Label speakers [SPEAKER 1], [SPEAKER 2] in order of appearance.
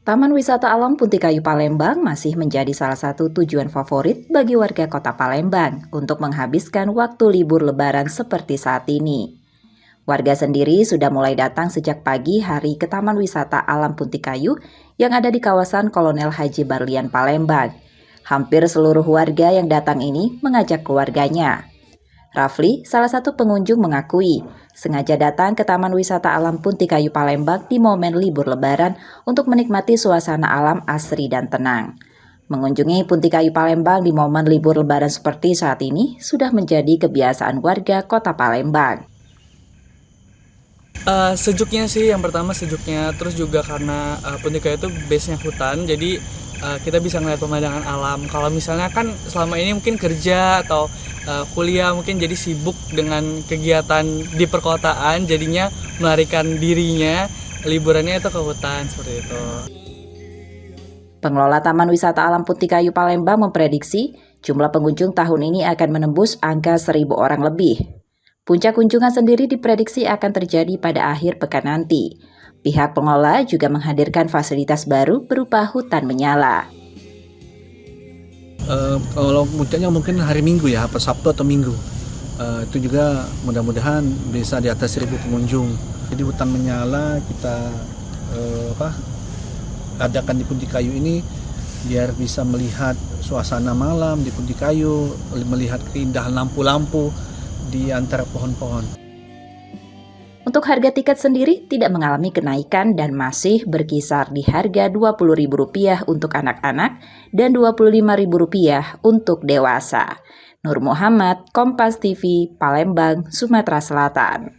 [SPEAKER 1] Taman Wisata Alam Punti Kayu Palembang masih menjadi salah satu tujuan favorit bagi warga kota Palembang untuk menghabiskan waktu libur lebaran seperti saat ini. Warga sendiri sudah mulai datang sejak pagi hari ke Taman Wisata Alam Punti Kayu yang ada di kawasan Kolonel Haji Barlian Palembang. Hampir seluruh warga yang datang ini mengajak keluarganya. Rafli, salah satu pengunjung mengakui, sengaja datang ke Taman Wisata Alam Punti Kayu Palembang di momen libur lebaran untuk menikmati suasana alam asri dan tenang. Mengunjungi Punti Kayu Palembang di momen libur lebaran seperti saat ini sudah menjadi kebiasaan warga kota Palembang.
[SPEAKER 2] Sejuknya sih, yang pertama sejuknya, terus juga karena Punti Kayu itu base-nya hutan, jadi kita bisa ngeliat pemandangan alam. Kalau misalnya kan selama ini mungkin kerja atau kuliah mungkin jadi sibuk dengan kegiatan di perkotaan, jadinya melarikan dirinya, liburannya itu ke hutan seperti itu.
[SPEAKER 1] Pengelola Taman Wisata Alam Punti Kayu Palembang memprediksi jumlah pengunjung tahun ini akan menembus angka 1.000 orang lebih. Puncak kunjungan sendiri diprediksi akan terjadi pada akhir pekan nanti. Pihak pengelola juga menghadirkan fasilitas baru berupa hutan menyala.
[SPEAKER 3] Kalau puncaknya mungkin hari Minggu ya, apa Sabtu atau Minggu. Itu juga mudah-mudahan bisa di atas 1.000 pengunjung. Jadi hutan menyala kita adakan di Punti Kayu ini biar bisa melihat suasana malam di Punti Kayu, melihat keindahan lampu-lampu di antara pohon-pohon.
[SPEAKER 1] Untuk harga tiket sendiri tidak mengalami kenaikan dan masih berkisar di harga Rp20.000 untuk anak-anak dan Rp25.000 untuk dewasa. Nur Muhammad, Kompas TV, Palembang, Sumatera Selatan.